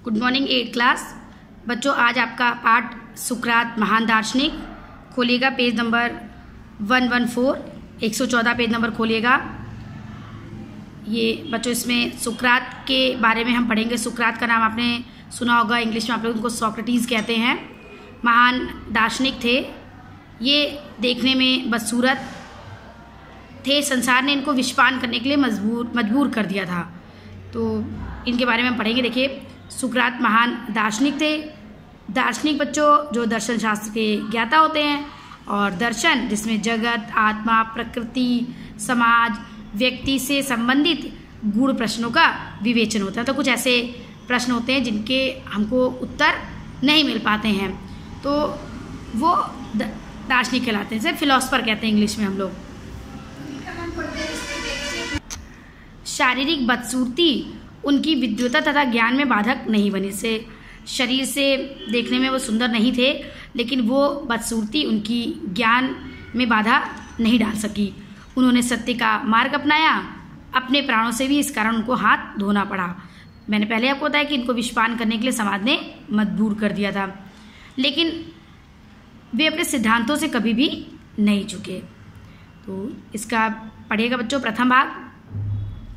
Good morning 8th class बच्चों। आज आपका पाठ सुकरात महान दार्शनिक। खोलिएगा पेज नंबर 114, 114 पेज नंबर खोलिएगा। ये बच्चों इसमें सुकरात के बारे में हम पढ़ेंगे। सुकरात का नाम आपने सुना होगा, इंग्लिश में आप लोग उनको सोक्रेटिस कहते हैं। महान दार्शनिक थे ये, देखने में बदसूरत थे। संसार ने इनको विषपान करने के लिए मजबूर कर दिया था। तो इनके बारे में हम पढ़ेंगे। देखिए, सुकरात महान दार्शनिक थे। दार्शनिक बच्चों जो दर्शन शास्त्र के ज्ञाता होते हैं, और दर्शन जिसमें जगत, आत्मा, प्रकृति, समाज, व्यक्ति से संबंधित गूढ़ प्रश्नों का विवेचन होता है। तो कुछ ऐसे प्रश्न होते हैं जिनके हमको उत्तर नहीं मिल पाते हैं, तो वो दार्शनिक कहलाते हैं। जैसे फिलोसफर कहते हैं इंग्लिश में हम लोग। शारीरिक बदसूरती उनकी विद्वता तथा ज्ञान में बाधक नहीं बनी। से शरीर से देखने में वो सुंदर नहीं थे, लेकिन वो बदसूरती उनकी ज्ञान में बाधा नहीं डाल सकी। उन्होंने सत्य का मार्ग अपनाया, अपने प्राणों से भी इस कारण उनको हाथ धोना पड़ा। मैंने पहले आपको बताया कि इनको विषपान करने के लिए समाज ने मजबूर कर दिया था, लेकिन वे अपने सिद्धांतों से कभी भी नहीं झुके। तो इसका पढ़िएगा बच्चों। प्रथम भाग,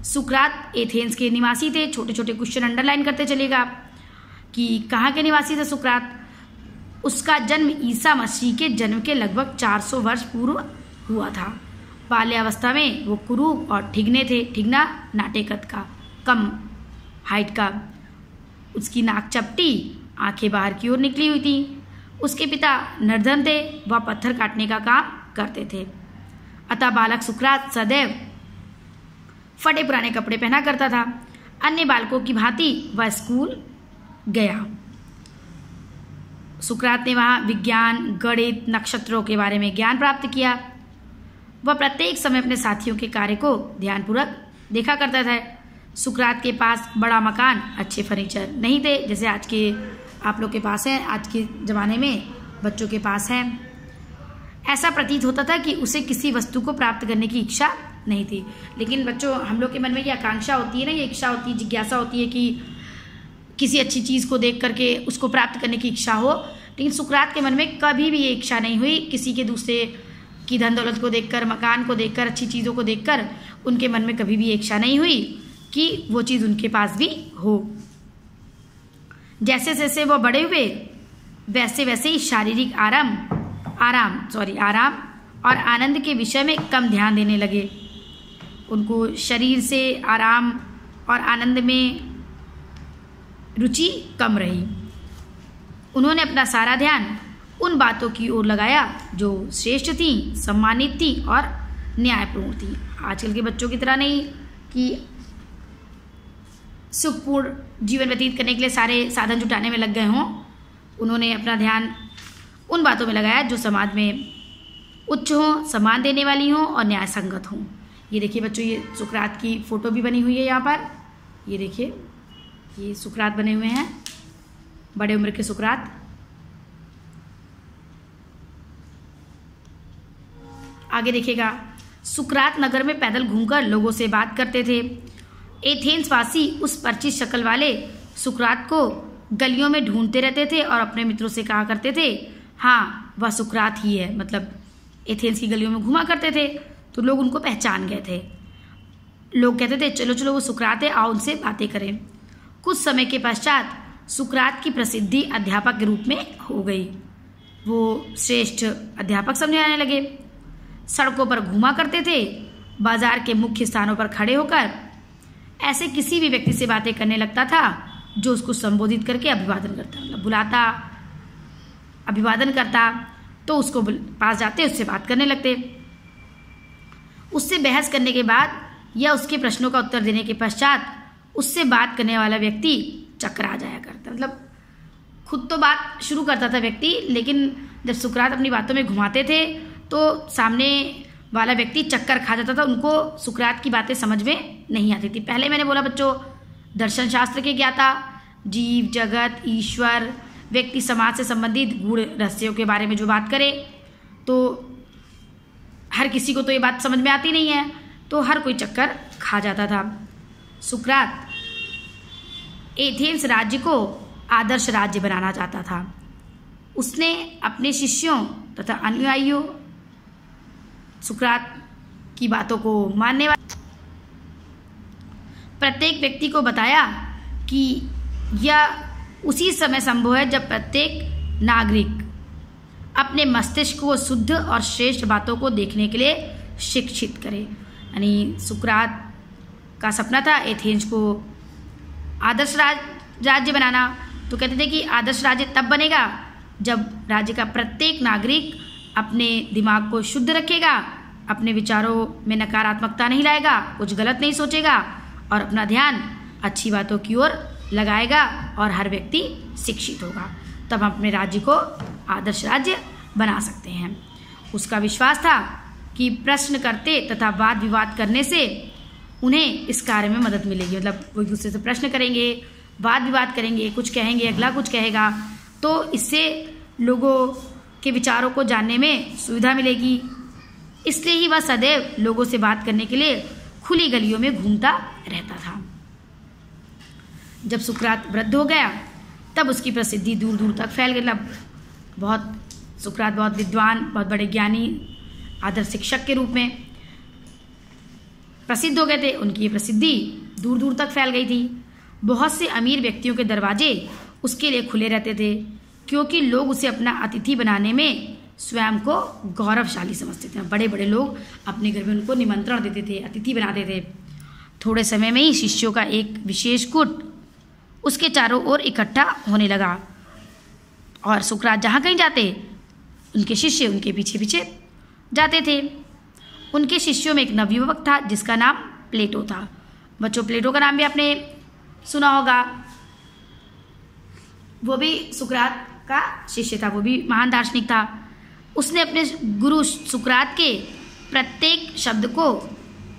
सुकरात एथेंस के निवासी थे। छोटे छोटे क्वेश्चन अंडरलाइन करते चलिएगा कि कहाँ के निवासी थे सुकरात। उसका जन्म ईसा मसीह के जन्म के लगभग 400 वर्ष पूर्व हुआ था। बाल्यावस्था में वो कुरूप और ठिगने थे। ठिगना नाटे कद का, कम हाइट का। उसकी नाक चपटी, आंखें बाहर की ओर निकली हुई थी। उसके पिता निर्धन थे, वह पत्थर काटने का काम करते थे। अतः बालक सुकरात सदैव फटे पुराने कपड़े पहना करता था। अन्य बालकों की भांति वह स्कूल गया। सुकरात ने वहां विज्ञान, गणित, नक्षत्रों के बारे में ज्ञान प्राप्त किया। वह प्रत्येक समय अपने साथियों के कार्य को ध्यानपूर्वक देखा करता था। सुकरात के पास बड़ा मकान, अच्छे फर्नीचर नहीं थे, जैसे आज के आप लोग के पास है, आज के ज़माने में बच्चों के पास है। ऐसा प्रतीत होता था कि उसे किसी वस्तु को प्राप्त करने की इच्छा नहीं थी। लेकिन बच्चों, हम लोग के मन में ये आकांक्षा होती है ना, ये इच्छा होती है, जिज्ञासा होती है कि किसी अच्छी चीज़ को देख करके उसको प्राप्त करने की इच्छा हो। लेकिन सुकरात के मन में कभी भी ये इच्छा नहीं हुई। किसी के दूसरे की धन दौलत को देखकर, मकान को देखकर, अच्छी चीज़ों को देखकर उनके मन में कभी भी ये इच्छा नहीं हुई कि वो चीज़ उनके पास भी हो। जैसे जैसे वो बड़े हुए, वैसे वैसे ही शारीरिक आराम और आनंद के विषय में कम ध्यान देने लगे। उनको शरीर से आराम और आनंद में रुचि कम रही। उन्होंने अपना सारा ध्यान उन बातों की ओर लगाया जो श्रेष्ठ थी, सम्मानित थी और न्यायपूर्ण थी। आजकल के बच्चों की तरह नहीं कि सुखपूर्ण जीवन व्यतीत करने के लिए सारे साधन जुटाने में लग गए हों। उन्होंने अपना ध्यान उन बातों में लगाया जो समाज में उच्च हों, सम्मान देने वाली हों और न्याय संगत हों। ये देखिए बच्चों, ये सुकरात की फ़ोटो भी बनी हुई है यहाँ पर। ये देखिए, ये सुकरात बने हुए हैं, बड़े उम्र के सुकरात। आगे देखिएगा, सुकरात नगर में पैदल घूमकर लोगों से बात करते थे। एथेंस वासी उस परिचित शक्ल वाले सुकरात को गलियों में ढूंढते रहते थे और अपने मित्रों से कहा करते थे, हाँ वह सुकरात ही है। मतलब एथेंस की गलियों में घुमा करते थे तो लोग उनको पहचान गए थे। लोग कहते थे, चलो चलो वो सुकरात है, आओ उनसे बातें करें। कुछ समय के पश्चात सुकरात की प्रसिद्धि अध्यापक के रूप में हो गई। वो श्रेष्ठ अध्यापक समझे आने लगे। सड़कों पर घूमा करते थे, बाजार के मुख्य स्थानों पर खड़े होकर ऐसे किसी भी व्यक्ति से बातें करने लगता था जो उसको संबोधित करके अभिवादन करता, मतलब बुलाता, अभिवादन करता, तो उसको पास जाते, उससे बात करने लगते। उससे बहस करने के बाद या उसके प्रश्नों का उत्तर देने के पश्चात उससे बात करने वाला व्यक्ति चकरा जाया करता। मतलब खुद तो बात शुरू करता था व्यक्ति, लेकिन जब सुकरात अपनी बातों में घुमाते थे तो सामने वाला व्यक्ति चक्कर खा जाता था। उनको सुकरात की बातें समझ में नहीं आती थी। पहले मैंने बोला बच्चों, दर्शन शास्त्र के ज्ञाता, जीव, जगत, ईश्वर, व्यक्ति, समाज से संबंधित गूढ़ रहस्यों के बारे में जो बात करे, तो हर किसी को तो ये बात समझ में आती नहीं है, तो हर कोई चक्कर खा जाता था। सुकरात एथेंस राज्य को आदर्श राज्य बनाना चाहता था। उसने अपने शिष्यों तथा अनुयायियों सुकरात की बातों को मानने वाले प्रत्येक व्यक्ति को बताया कि यह उसी समय संभव है जब प्रत्येक नागरिक अपने मस्तिष्क को शुद्ध और श्रेष्ठ बातों को देखने के लिए शिक्षित करे। यानी सुकरात का सपना था एथेंस को आदर्श राज्य बनाना। तो कहते थे कि आदर्श राज्य तब बनेगा जब राज्य का प्रत्येक नागरिक अपने दिमाग को शुद्ध रखेगा, अपने विचारों में नकारात्मकता नहीं लाएगा, कुछ गलत नहीं सोचेगा और अपना ध्यान अच्छी बातों की ओर लगाएगा और हर व्यक्ति शिक्षित होगा। तब हम अपने राज्य को आदर्श राज्य बना सकते हैं। उसका विश्वास था कि प्रश्न करते तथा वाद विवाद करने से उन्हें इस कार्य में मदद मिलेगी। मतलब वो एक दूसरे से प्रश्न करेंगे, वाद विवाद करेंगे, कुछ कहेंगे, अगला कुछ कहेगा, तो इससे लोगों के विचारों को जानने में सुविधा मिलेगी। इसलिए ही वह सदैव लोगों से बात करने के लिए खुली गलियों में घूमता रहता था। जब सुकरात वृद्ध हो गया तब उसकी प्रसिद्धि दूर दूर तक फैल गई। सुकरात बहुत विद्वान, बहुत बड़े ज्ञानी, आदर्श शिक्षक के रूप में प्रसिद्ध हो गए थे। उनकी ये प्रसिद्धि दूर दूर तक फैल गई थी। बहुत से अमीर व्यक्तियों के दरवाजे उसके लिए खुले रहते थे, क्योंकि लोग उसे अपना अतिथि बनाने में स्वयं को गौरवशाली समझते थे। बड़े बड़े लोग अपने घर में उनको निमंत्रण देते थे, अतिथि बनाते थे। थोड़े समय में ही शिष्यों का एक विशेष गुट उसके चारों ओर इकट्ठा होने लगा और सुकरात जहाँ कहीं जाते उनके शिष्य उनके पीछे पीछे जाते थे। उनके शिष्यों में एक नवयुवक था जिसका नाम प्लेटो था। बच्चों, प्लेटो का नाम भी आपने सुना होगा। वो भी सुकरात का शिष्य था, वो भी महान दार्शनिक था। उसने अपने गुरु सुकरात के प्रत्येक शब्द को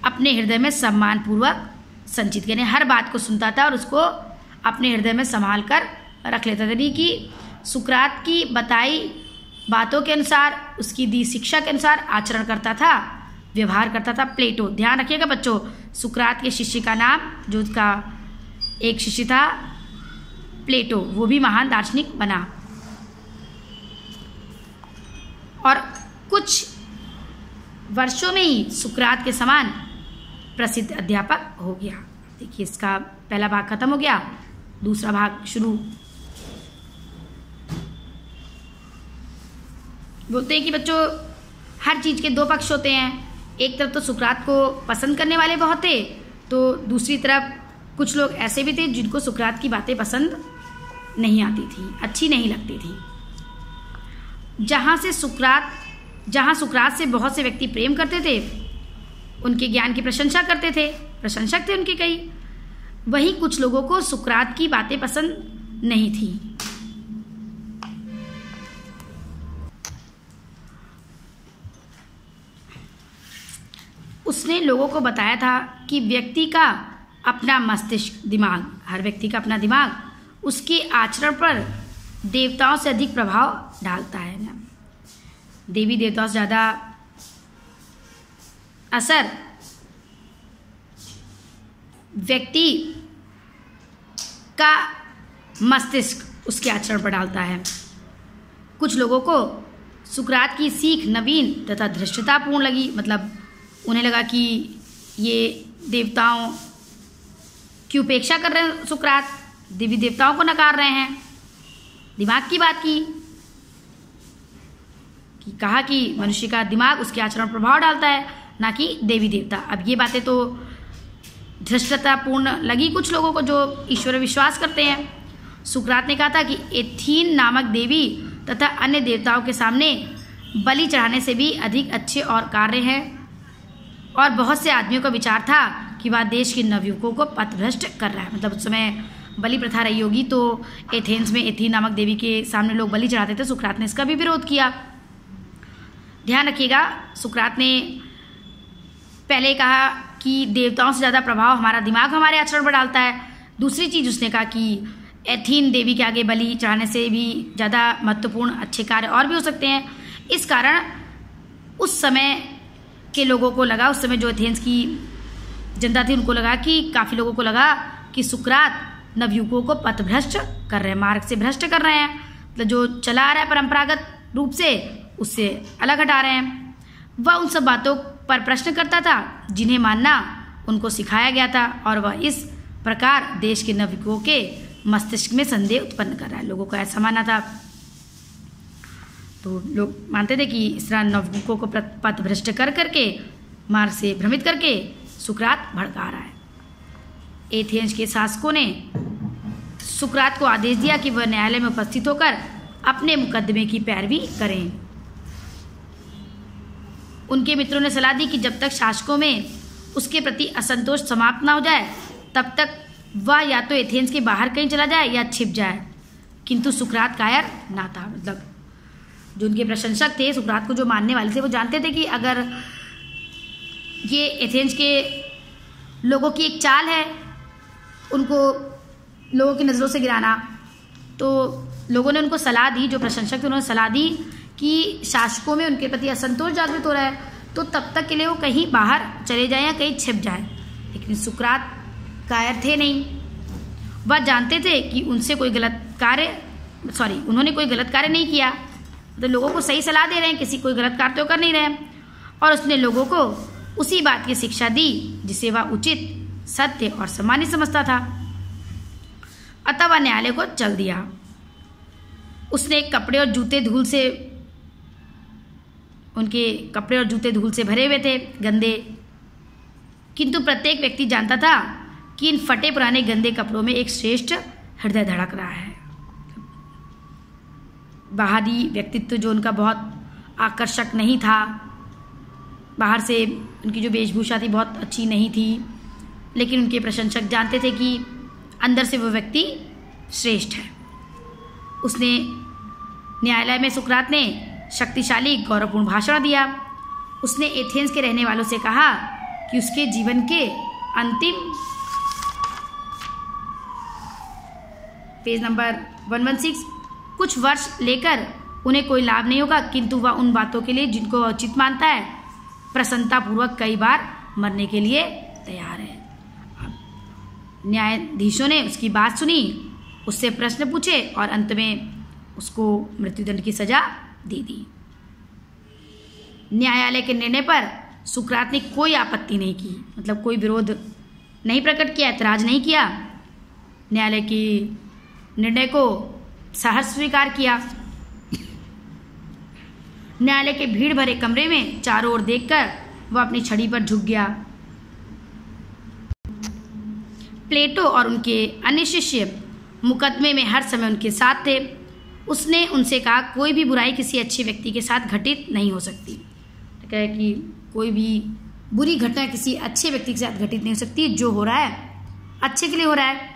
अपने हृदय में सम्मानपूर्वक संचित किया। हर बात को सुनता था और उसको अपने हृदय में संभाल कर रख लेता था। कि सुकरात की बताई बातों के अनुसार, उसकी दी शिक्षा के अनुसार आचरण करता था, व्यवहार करता था प्लेटो। ध्यान रखिएगा बच्चों, सुकरात के शिष्य का नाम, जो उसका एक शिष्य था प्लेटो, वो भी महान दार्शनिक बना और कुछ वर्षों में ही सुकरात के समान प्रसिद्ध अध्यापक हो गया। देखिए, इसका पहला भाग खत्म हो गया, दूसरा भाग शुरू। बोलते हैं कि बच्चों, हर चीज के दो पक्ष होते हैं। एक तरफ तो सुकरात को पसंद करने वाले बहुत थे, तो दूसरी तरफ कुछ लोग ऐसे भी थे जिनको सुकरात की बातें पसंद नहीं आती थी, अच्छी नहीं लगती थी। जहाँ सुकरात से बहुत से व्यक्ति प्रेम करते थे, उनके ज्ञान की प्रशंसा करते थे, प्रशंसक थे उनके कई, वहीं कुछ लोगों को सुकरात की बातें पसंद नहीं थी। उसने लोगों को बताया था कि व्यक्ति का अपना मस्तिष्क, दिमाग, हर व्यक्ति का अपना दिमाग उसके आचरण पर देवताओं से अधिक प्रभाव डालता है ना। देवी देवताओं से ज़्यादा असर व्यक्ति का मस्तिष्क उसके आचरण पर डालता है। कुछ लोगों को सुकरात की सीख नवीन तथा धृष्टतापूर्ण लगी। मतलब उन्हें लगा कि ये देवताओं की उपेक्षा कर रहे हैं, सुकरात देवी देवताओं को नकार रहे हैं। दिमाग की बात की कि कहा कि मनुष्य का दिमाग उसके आचरण पर प्रभाव डालता है, ना कि देवी देवता। अब ये बातें तो धृष्टतापूर्ण लगी कुछ लोगों को जो ईश्वर विश्वास करते हैं। सुकरात ने कहा था कि एथीन नामक देवी तथा अन्य देवताओं के सामने बलि चढ़ाने से भी अधिक अच्छे और कार्य हैं, और बहुत से आदमियों का विचार था कि वह देश के नवयुवकों को पथभ्रष्ट कर रहा है। मतलब उस समय बलि प्रथा रही होगी, तो एथेंस में एथीन नामक देवी के सामने लोग बलि चढ़ाते थे। सुकरात ने इसका भी विरोध किया। ध्यान रखिएगा, सुकरात ने पहले कहा कि देवताओं से ज़्यादा प्रभाव हमारा दिमाग हमारे आचरण पर डालता है। दूसरी चीज़ उसने कहा कि एथीन देवी के आगे बलि चढ़ाने से भी ज़्यादा महत्वपूर्ण अच्छे कार्य और भी हो सकते हैं। इस कारण उस समय के लोगों को लगा, उस समय जो एथेंस की जनता थी उनको लगा कि काफ़ी लोगों को लगा कि सुकरात नवयुवकों को पथभ्रष्ट कर रहे हैं, मार्ग से भ्रष्ट कर रहे हैं, मतलब जो चला आ रहा है परंपरागत रूप से उससे अलग हटा रहे हैं। वह उन सब बातों पर प्रश्न करता था जिन्हें मानना उनको सिखाया गया था, और वह इस प्रकार देश के नवयुवकों के मस्तिष्क में संदेह उत्पन्न कर रहा है। लोगों को ऐसा मानना था, तो लोग मानते थे कि इस तरह नवयुवकों को पथभ्रष्ट कर करके, मार्ग से भ्रमित करके सुकरात भड़का रहा है। एथेंस के शासकों ने सुकरात को आदेश दिया कि वह न्यायालय में उपस्थित होकर अपने मुकदमे की पैरवी करें। उनके मित्रों ने सलाह दी कि जब तक शासकों में उसके प्रति असंतोष समाप्त ना हो जाए तब तक वह या तो एथेंस के बाहर कहीं चला जाए या छिप जाए, किंतु सुकरात कायर ना था। मतलब जो उनके प्रशंसक थे, सुकरात को जो मानने वाले थे, वो जानते थे कि अगर ये एथेंस के लोगों की एक चाल है उनको लोगों की नज़रों से गिराना, तो लोगों ने उनको सलाह दी, जो प्रशंसक थे उन्होंने सलाह दी कि शासकों में उनके प्रति असंतोष जागृत हो रहा है तो तब तक के लिए वो कहीं बाहर चले जाएं या कहीं छिप जाएं। लेकिन सुकरात कायर थे नहीं, वह जानते थे कि उन्होंने कोई गलत कार्य नहीं किया, तो लोगों को सही सलाह दे रहे हैं, किसी कोई गलत कार्य तो कर नहीं रहे हैं। और उसने लोगों को उसी बात की शिक्षा दी जिसे वह उचित, सत्य और सामान्य समझता था। अतः वह न्यायालय को चल दिया। उसने कपड़े और जूते धूल से भरे हुए थे, गंदे, किंतु प्रत्येक व्यक्ति जानता था कि इन फटे पुराने गंदे कपड़ों में एक श्रेष्ठ हृदय धड़क रहा है। बाहरी व्यक्तित्व जो उनका बहुत आकर्षक नहीं था, बाहर से उनकी जो वेशभूषा थी बहुत अच्छी नहीं थी, लेकिन उनके प्रशंसक जानते थे कि अंदर से वो व्यक्ति श्रेष्ठ है। उसने न्यायालय में सुकरात ने शक्तिशाली गौरवपूर्ण भाषण दिया। उसने एथेंस के रहने वालों से कहा कि उसके जीवन के अंतिम, पेज नंबर 116, कुछ वर्ष लेकर उन्हें कोई लाभ नहीं होगा, किंतु वह उन बातों के लिए जिनको वह उचित मानता है प्रसन्नतापूर्वक कई बार मरने के लिए तैयार है। न्यायाधीशों ने उसकी बात सुनी, उससे प्रश्न पूछे और अंत में उसको मृत्युदंड की सजा दे दी। न्यायालय के निर्णय पर सुकरात ने कोई आपत्ति नहीं की, मतलब कोई विरोध नहीं प्रकट किया, ऐतराज नहीं किया। न्यायालय की निर्णय को सहर्ष स्वीकार किया। न्यायालय के भीड़ भरे कमरे में चारों ओर देखकर वह अपनी छड़ी पर झुक गया। प्लेटो और उनके अन्य शिष्य मुकदमे में हर समय उनके साथ थे। उसने उनसे कहा कोई भी बुराई किसी अच्छे व्यक्ति के साथ घटित नहीं हो सकती, कहे कि कोई भी बुरी घटना किसी अच्छे व्यक्ति के साथ घटित नहीं हो सकती। जो हो रहा है अच्छे के लिए हो रहा है,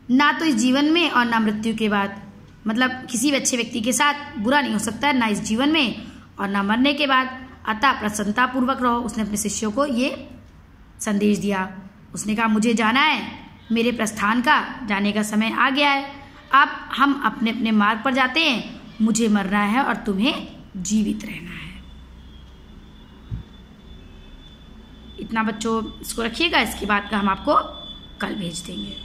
ना तो इस जीवन में और ना मृत्यु के बाद। मतलब किसी भी अच्छे व्यक्ति के साथ बुरा नहीं हो सकता है, ना इस जीवन में और ना मरने के बाद। अतः प्रसन्नतापूर्वक रहो। उसने अपने शिष्यों को ये संदेश दिया। उसने कहा मुझे जाना है, मेरे प्रस्थान का जाने का समय आ गया है। अब हम अपने अपने मार्ग पर जाते हैं। मुझे मरना है और तुम्हें जीवित रहना है। इतना बच्चों इसको रखिएगा, इसके बाद का हम आपको कल भेज देंगे।